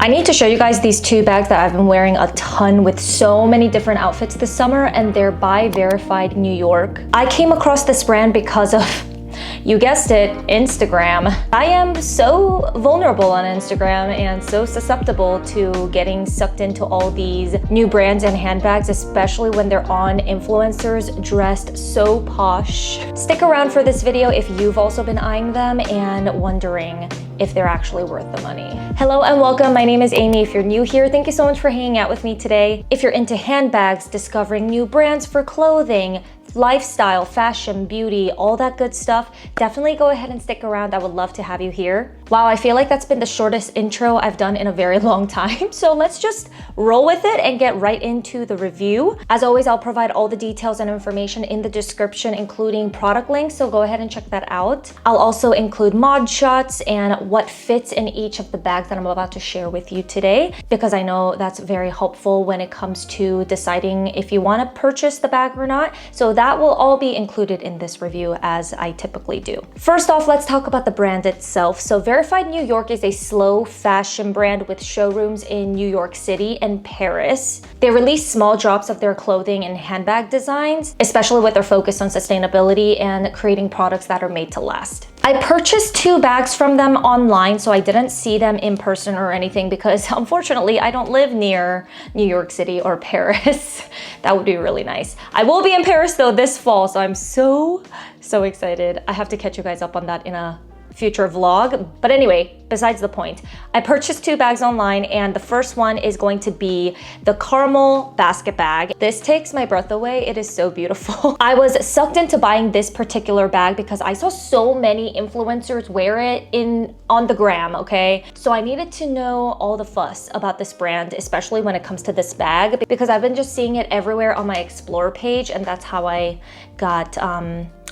I need to show you guys these two bags that I've been wearing a ton with so many different outfits this summer, and they're by Verafied New York. I came across this brand because of, you guessed it, Instagram. I am so vulnerable on Instagram and so susceptible to getting sucked into all these new brands and handbags, especially when they're on influencers dressed so posh. Stick around for this video if you've also been eyeing them and wondering if they're actually worth the money. Hello and welcome, my name is Amy. If you're new here, thank you so much for hanging out with me today. If you're into handbags, discovering new brands for clothing, lifestyle, fashion, beauty, all that good stuff, definitely go ahead and stick around. I would love to have you here. Wow, I feel like that's been the shortest intro I've done in a very long time. So let's just roll with it and get right into the review. As always, I'll provide all the details and information in the description, including product links. So go ahead and check that out. I'll also include mod shots and what fits in each of the bags that I'm about to share with you today, because I know that's very helpful when it comes to deciding if you want to purchase the bag or not. So that will all be included in this review, as I typically do. First off, let's talk about the brand itself. So Verafied New York is a slow fashion brand with showrooms in New York City and Paris. They release small drops of their clothing and handbag designs, especially with their focus on sustainability and creating products that are made to last. I purchased two bags from them online, so I didn't see them in person or anything because unfortunately I don't live near New York City or Paris. That would be really nice. I will be in Paris though this fall, so I'm so excited. I have to catch you guys up on that in a future vlog. But anyway, besides the point, I purchased two bags online, and the first one is going to be the caramel basket bag. This takes my breath away. It is so beautiful. I was sucked into buying this particular bag because I saw so many influencers wear it on the gram, okay? So I needed to know all the fuss about this brand, especially when it comes to this bag, because I've been just seeing it everywhere on my Explore page, and that's how I got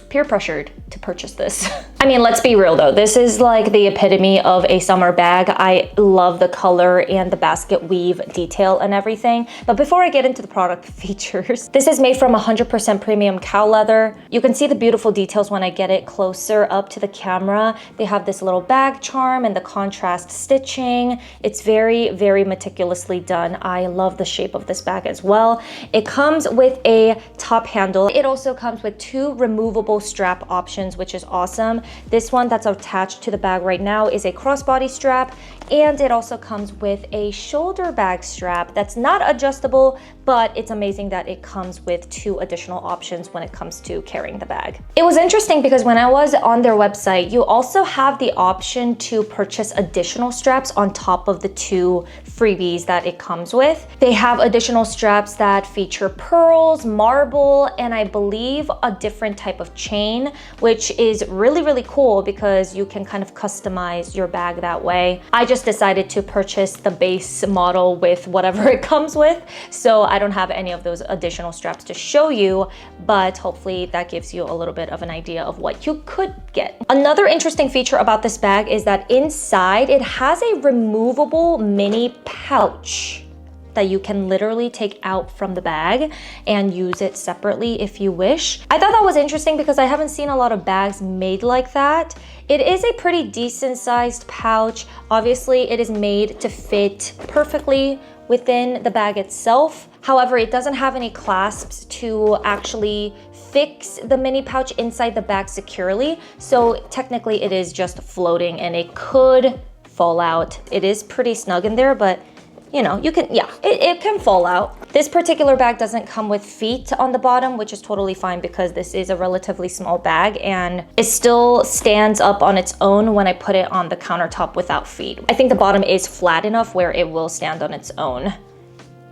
peer pressured to purchase this. I mean, let's be real though. This is like the epitome of a summer bag. I love the color and the basket weave detail and everything. But before I get into the product features, this is made from 100% premium cow leather. You can see the beautiful details when I get it closer up to the camera. They have this little bag charm and the contrast stitching. It's very, very meticulously done. I love the shape of this bag as well. It comes with a top handle. It also comes with two removable strap options, which is awesome. This one that's attached to the bag right now is a crossbody strap, and it also comes with a shoulder bag strap that's not adjustable, but it's amazing that it comes with two additional options when it comes to carrying the bag. It was interesting because when I was on their website, you also have the option to purchase additional straps on top of the two freebies that it comes with. They have additional straps that feature pearls, marble, and I believe a different type of chain, which is really, really cool because you can kind of customize your bag that way. I just decided to purchase the base model with whatever it comes with, so I don't have any of those additional straps to show you, but hopefully that gives you a little bit of an idea of what you could get. Another interesting feature about this bag is that inside it has a removable mini pouch that you can literally take out from the bag and use it separately if you wish. I thought that was interesting because I haven't seen a lot of bags made like that. It is a pretty decent sized pouch. Obviously, it is made to fit perfectly within the bag itself. However, it doesn't have any clasps to actually fix the mini pouch inside the bag securely. So technically it is just floating and it could fall out. It is pretty snug in there, but you know, you can, yeah, it can fall out. This particular bag doesn't come with feet on the bottom, which is totally fine because this is a relatively small bag and it still stands up on its own when I put it on the countertop without feet. I think the bottom is flat enough where it will stand on its own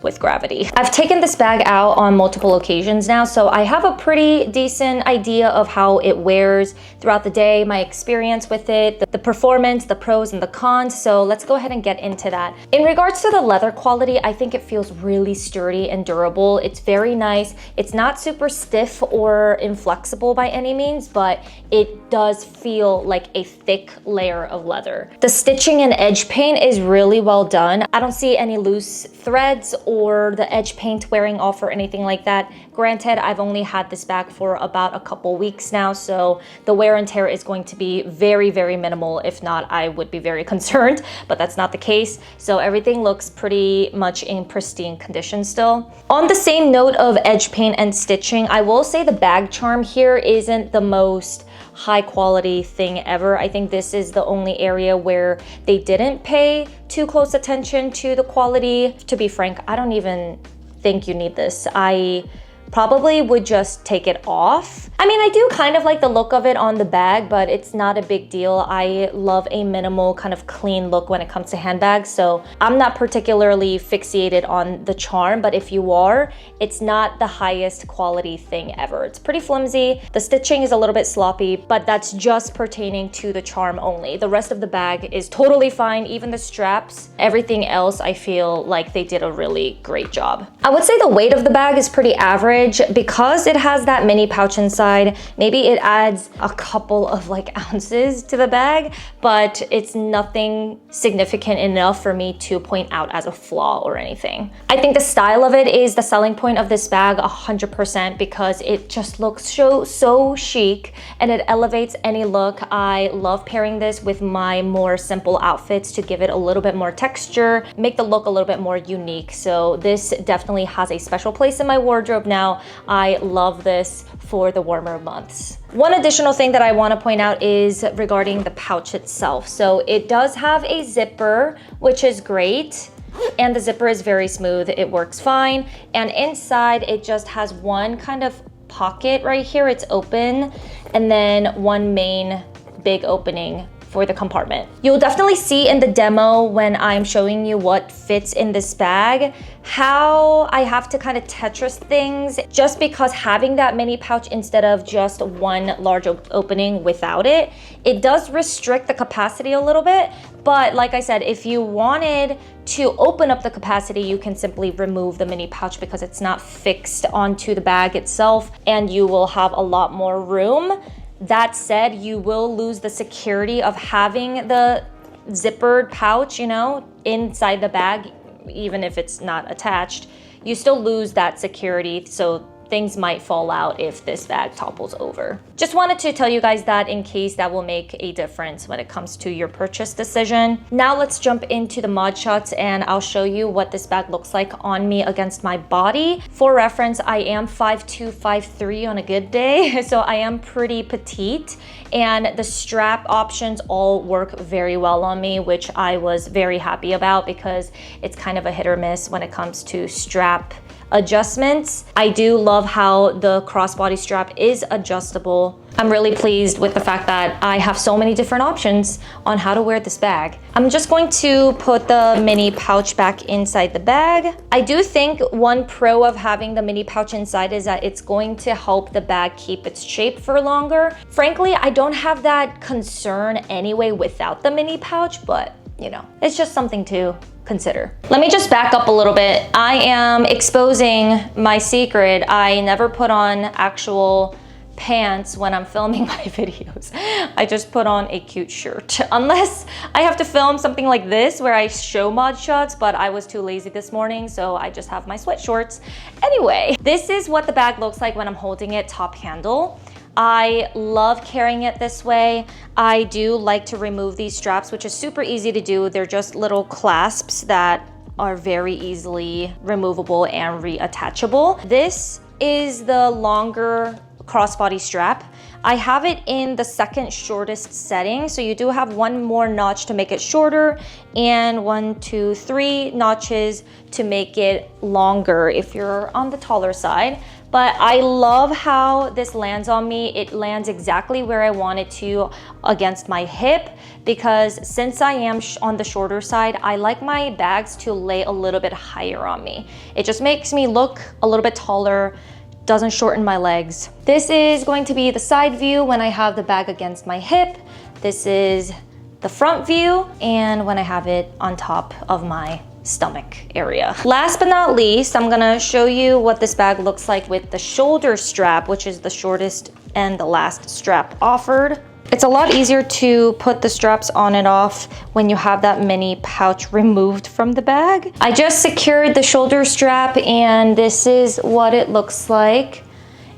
with gravity. I've taken this bag out on multiple occasions now, so I have a pretty decent idea of how it wears throughout the day, my experience with it, the performance, the pros and the cons. So let's go ahead and get into that. In regards to the leather quality, I think it feels really sturdy and durable. It's very nice. It's not super stiff or inflexible by any means, but it does feel like a thick layer of leather. The stitching and edge paint is really well done. I don't see any loose threads or the edge paint wearing off or anything like that. Granted, I've only had this bag for about a couple weeks now, so the wear and tear is going to be very, very minimal. If not, I would be very concerned, but that's not the case. So everything looks pretty much in pristine condition still. On the same note of edge paint and stitching, I will say the bag charm here isn't the most high quality thing ever. I think this is the only area where they didn't pay too close attention to the quality. To be frank, I don't even think you need this. I probably would just take it off. I mean, I do kind of like the look of it on the bag, but it's not a big deal. I love a minimal kind of clean look when it comes to handbags, so I'm not particularly fixated on the charm, but if you are, it's not the highest quality thing ever. It's pretty flimsy. The stitching is a little bit sloppy, but that's just pertaining to the charm only. The rest of the bag is totally fine, even the straps. Everything else, I feel like they did a really great job. I would say the weight of the bag is pretty average. Because it has that mini pouch inside, maybe it adds a couple of like ounces to the bag, but it's nothing significant enough for me to point out as a flaw or anything. I think the style of it is the selling point of this bag 100% because it just looks so chic and it elevates any look. I love pairing this with my more simple outfits to give it a little bit more texture, make the look a little bit more unique. So this definitely has a special place in my wardrobe now. I love this for the warmer months. One additional thing that I want to point out is regarding the pouch itself. So it does have a zipper, which is great. And the zipper is very smooth. It works fine. And inside it just has one kind of pocket right here. It's open. And then one main big opening for the compartment. You'll definitely see in the demo when I'm showing you what fits in this bag, how I have to kind of Tetris things just because having that mini pouch instead of just one large opening without it, it does restrict the capacity a little bit. But like I said, if you wanted to open up the capacity, you can simply remove the mini pouch because it's not fixed onto the bag itself and you will have a lot more room. That said, you will lose the security of having the zippered pouch, you know, inside the bag, even if it's not attached. You still lose that security, so things might fall out if this bag topples over. Just wanted to tell you guys that in case that will make a difference when it comes to your purchase decision. Now let's jump into the mod shots and I'll show you what this bag looks like on me against my body. For reference, I am 5'2", 5'3" on a good day, so I am pretty petite. And the strap options all work very well on me, which I was very happy about because it's kind of a hit or miss when it comes to strap adjustments. I do love how the crossbody strap is adjustable. I'm really pleased with the fact that I have so many different options on how to wear this bag. I'm just going to put the mini pouch back inside the bag. I do think one pro of having the mini pouch inside is that it's going to help the bag keep its shape for longer. Frankly, I don't have that concern anyway without the mini pouch, but you know, it's just something to consider. Let me just back up a little bit. I am exposing my secret. I never put on actual pants when I'm filming my videos. I just put on a cute shirt. Unless I have to film something like this where I show mod shots, but I was too lazy this morning, so I just have my sweat shorts. Anyway, this is what the bag looks like when I'm holding it top handle. I love carrying it this way. I do like to remove these straps, which is super easy to do. They're just little clasps that are very easily removable and reattachable. This is the longer crossbody strap. I have it in the second shortest setting, so you do have one more notch to make it shorter and 1, 2, 3 notches to make it longer if you're on the taller side. But I love how this lands on me. It lands exactly where I want it to against my hip because since I am on the shorter side, I like my bags to lay a little bit higher on me. It just makes me look a little bit taller, doesn't shorten my legs. This is going to be the side view when I have the bag against my hip. This is the front view and when I have it on top of my stomach area. Last but not least, I'm gonna show you what this bag looks like with the shoulder strap, which is the shortest and the last strap offered. It's a lot easier to put the straps on and off when you have that mini pouch removed from the bag. I just secured the shoulder strap and this is what it looks like.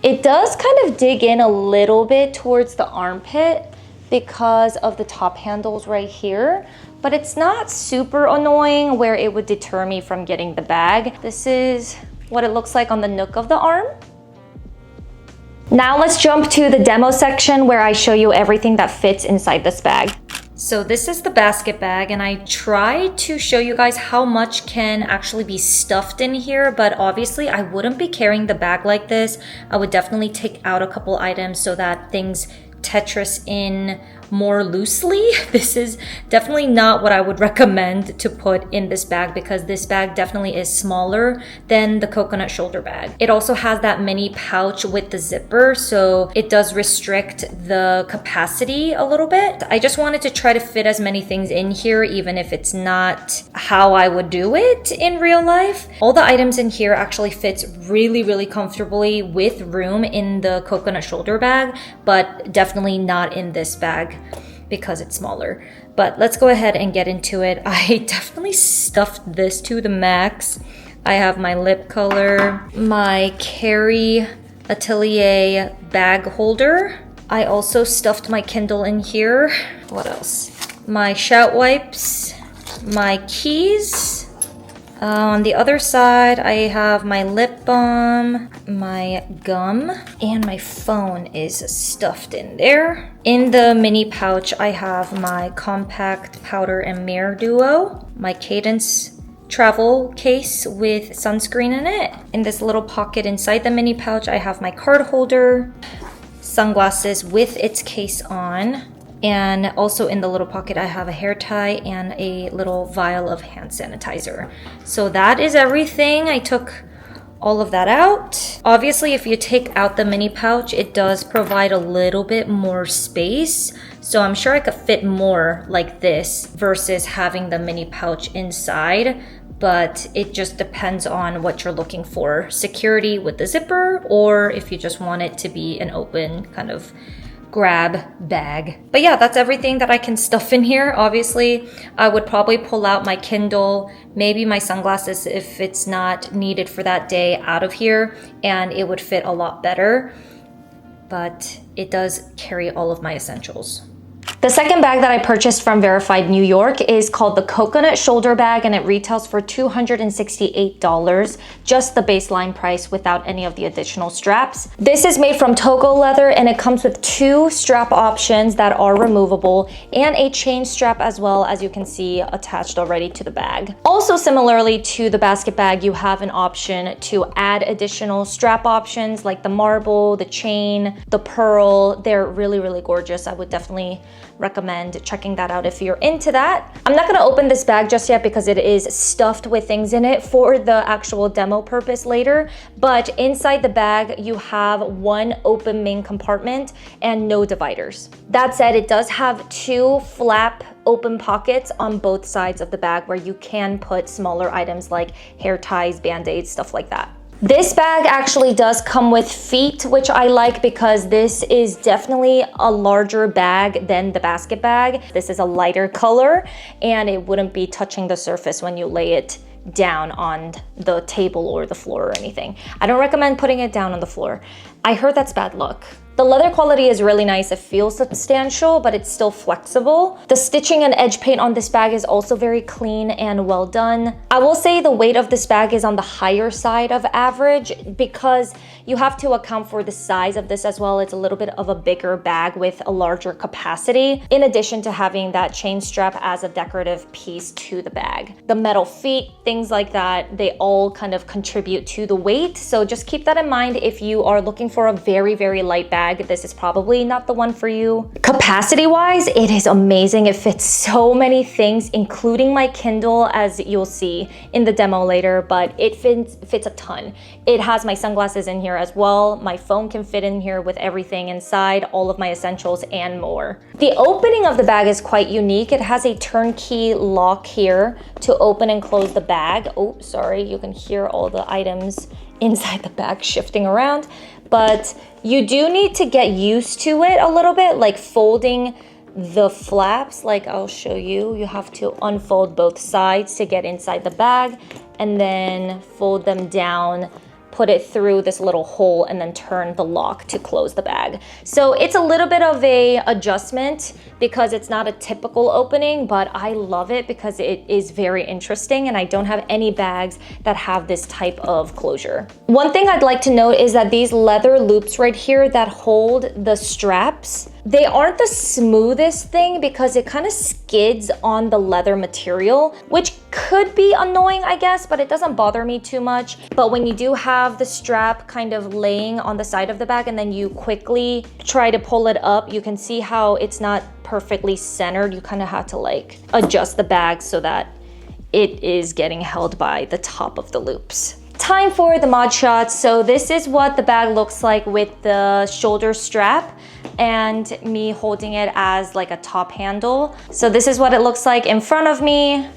It does kind of dig in a little bit towards the armpit because of the top handles right here, but it's not super annoying where it would deter me from getting the bag. This is what it looks like on the nook of the arm. Now let's jump to the demo section where I show you everything that fits inside this bag. So this is the basket bag and I tried to show you guys how much can actually be stuffed in here, but obviously I wouldn't be carrying the bag like this. I would definitely take out a couple items so that things Tetris in more loosely. This is definitely not what I would recommend to put in this bag because this bag definitely is smaller than the coconut shoulder bag. It also has that mini pouch with the zipper, so it does restrict the capacity a little bit. I just wanted to try to fit as many things in here, even if it's not how I would do it in real life. All the items in here actually fits really comfortably with room in the coconut shoulder bag, but definitely not in this bag because it's smaller. But let's go ahead and get into it. I definitely stuffed this to the max. I have my lip color, my Carrie Atelier bag holder. I also stuffed my Kindle in here. What else? My shout wipes, my keys. On the other side, I have my lip balm, my gum, and my phone is stuffed in there. In the mini pouch, I have my compact powder and mirror duo, my Cadence travel case with sunscreen in it. In this little pocket inside the mini pouch, I have my card holder, sunglasses with its case on, and also in the little pocket, I have a hair tie and a little vial of hand sanitizer. So that is everything. I took all of that out. Obviously, if you take out the mini pouch, it does provide a little bit more space. So I'm sure I could fit more like this versus having the mini pouch inside, but it just depends on what you're looking for. Security with the zipper, or if you just want it to be an open kind of grab bag. But yeah, that's everything that I can stuff in here. Obviously, I would probably pull out my Kindle, maybe my sunglasses if it's not needed for that day out of here, and it would fit a lot better. But it does carry all of my essentials. The second bag that I purchased from Verafied New York is called the Coconut Shoulder Bag, and it retails for $268, just the baseline price without any of the additional straps. This is made from Togo leather and it comes with 2 strap options that are removable and a chain strap as well, as you can see attached already to the bag. Also similarly to the basket bag, you have an option to add additional strap options like the marble, the chain, the pearl. They're really gorgeous. I would definitely recommend checking that out if you're into that. I'm not going to open this bag just yet because it is stuffed with things in it for the actual demo purpose later, but inside the bag you have 1 open main compartment and no dividers. That said, it does have 2 flap open pockets on both sides of the bag where you can put smaller items like hair ties, band-aids, stuff like that. This bag actually does come with feet, which I like because this is definitely a larger bag than the basket bag. This is a lighter color and it wouldn't be touching the surface when you lay it down on the table or the floor or anything. I don't recommend putting it down on the floor. I heard that's bad luck. The leather quality is really nice. It feels substantial, but it's still flexible. The stitching and edge paint on this bag is also very clean and well done. I will say the weight of this bag is on the higher side of average because you have to account for the size of this as well. It's a little bit of a bigger bag with a larger capacity, in addition to having that chain strap as a decorative piece to the bag. The metal feet, things like that, they all kind of contribute to the weight. So just keep that in mind if you are looking for a very light bag. This is probably not the one for you. Capacity wise, it is amazing. It fits so many things, including my Kindle, as you'll see in the demo later, but it fits a ton. It has my sunglasses in here as well. My phone can fit in here with everything inside, all of my essentials and more. The opening of the bag is quite unique. It has a turnkey lock here to open and close the bag. Oh, sorry, you can hear all the items inside the bag shifting around, but you do need to get used to it a little bit, like folding the flaps. Like I'll show you, you have to unfold both sides to get inside the bag and then fold them down, put it through this little hole, and then turn the lock to close the bag. So it's a little bit of a adjustment because it's not a typical opening, but I love it because it is very interesting and I don't have any bags that have this type of closure. One thing I'd like to note is that these leather loops right here that hold the straps, they aren't the smoothest thing because it kind of skids on the leather material, which could be annoying, I guess, but it doesn't bother me too much. But when you do have the strap kind of laying on the side of the bag and then you quickly try to pull it up, you can see how it's not perfectly centered. You kind of have to like adjust the bag so that it is getting held by the top of the loops. Time for the mod shots. So this is what the bag looks like with the shoulder strap and me holding it as like a top handle. So this is what it looks like in front of me.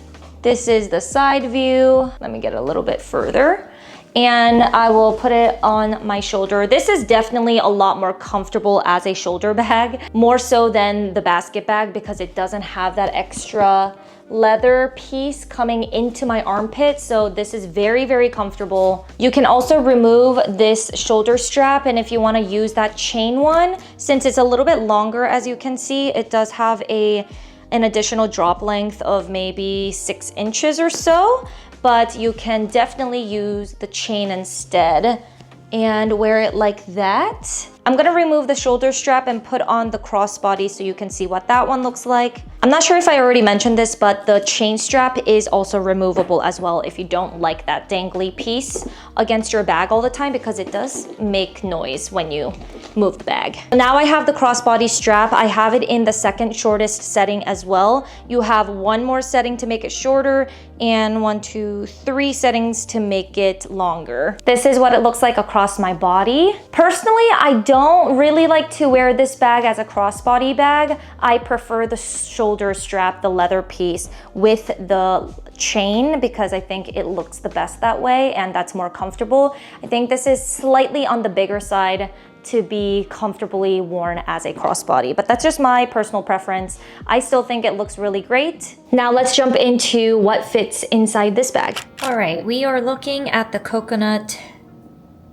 This is the side view. Let me get a little bit further. And I will put it on my shoulder. This is definitely a lot more comfortable as a shoulder bag, more so than the basket bag because it doesn't have that extra leather piece coming into my armpit. So this is very, very comfortable. You can also remove this shoulder strap, and if you want to use that chain one, since it's a little bit longer, as you can see, it does have an additional drop length of maybe 6 inches or so, but you can definitely use the chain instead and wear it like that. I'm gonna remove the shoulder strap and put on the crossbody so you can see what that one looks like. I'm not sure if I already mentioned this, but the chain strap is also removable as well if you don't like that dangly piece against your bag all the time, because it does make noise when you move the bag. Now I have the crossbody strap. I have it in the second shortest setting as well. You have one more setting to make it shorter and 1, 2, 3 settings to make it longer. This is what it looks like across my body. Personally, I don't really like to wear this bag as a crossbody bag. I prefer the shoulder strap, the leather piece with the chain, because I think it looks the best that way and that's more comfortable. I think this is slightly on the bigger side to be comfortably worn as a crossbody, but that's just my personal preference. I still think it looks really great. Now let's jump into what fits inside this bag. All right, we are looking at the coconut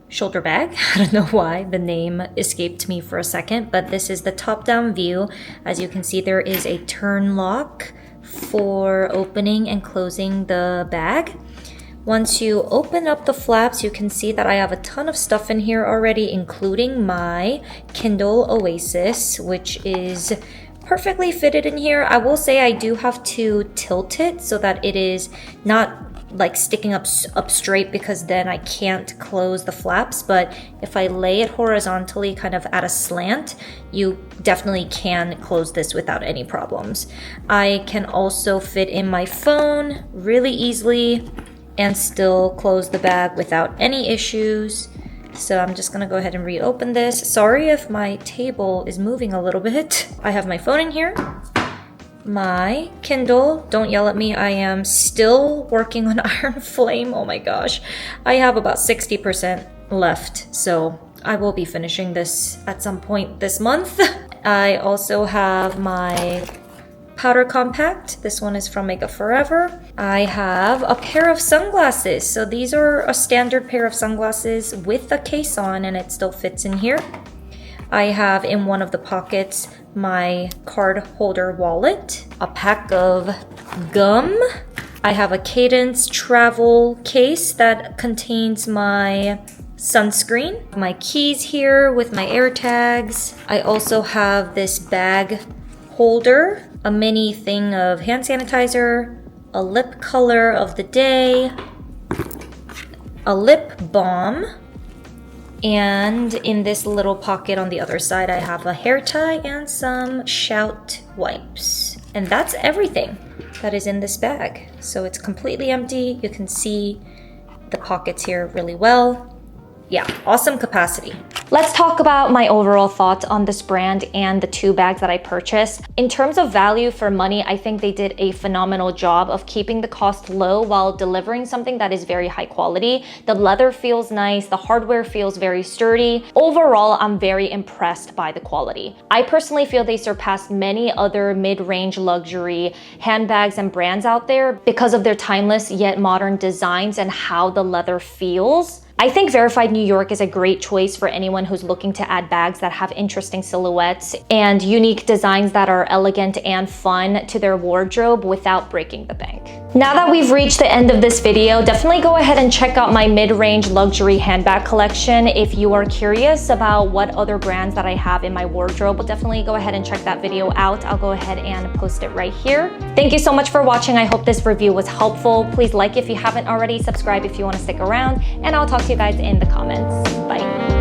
shoulder bag. I don't know why the name escaped me for a second, but this is the top-down view. As you can see, there is a turn lock for opening and closing the bag. Once you open up the flaps, you can see that I have a ton of stuff in here already, including my Kindle Oasis, which is perfectly fitted in here. I will say I do have to tilt it so that it is not like sticking up straight, because then I can't close the flaps. But if I lay it horizontally kind of at a slant, you definitely can close this without any problems. I can also fit in my phone really easily and still close the bag without any issues. So I'm just gonna go ahead and reopen this. Sorry if my table is moving a little bit. I have my phone in here, my Kindle. Don't yell at me, I am still working on Iron Flame. Oh my gosh. I have about 60% left, so I will be finishing this at some point this month. I also have my powder compact. This one is from Makeup Forever. I have a pair of sunglasses. So these are a standard pair of sunglasses with a case on, and it still fits in here. I have in one of the pockets my card holder wallet, a pack of gum. I have a Cadence travel case that contains my sunscreen, my keys here with my AirTags. I also have this bag holder, a mini thing of hand sanitizer, a lip color of the day, a lip balm, and in this little pocket on the other side, I have a hair tie and some Shout wipes. And that's everything that is in this bag. So it's completely empty. You can see the pockets here really well. Yeah, awesome capacity. Let's talk about my overall thoughts on this brand and the 2 bags that I purchased. In terms of value for money, I think they did a phenomenal job of keeping the cost low while delivering something that is very high quality. The leather feels nice, the hardware feels very sturdy. Overall, I'm very impressed by the quality. I personally feel they surpassed many other mid-range luxury handbags and brands out there because of their timeless yet modern designs and how the leather feels. I think Verafied New York is a great choice for anyone who's looking to add bags that have interesting silhouettes and unique designs that are elegant and fun to their wardrobe without breaking the bank. Now that we've reached the end of this video, definitely go ahead and check out my mid-range luxury handbag collection. If you are curious about what other brands that I have in my wardrobe, definitely go ahead and check that video out. I'll go ahead and post it right here. Thank you so much for watching. I hope this review was helpful. Please like if you haven't already, subscribe if you want to stick around, and I'll talk to you guys in the comments. Bye.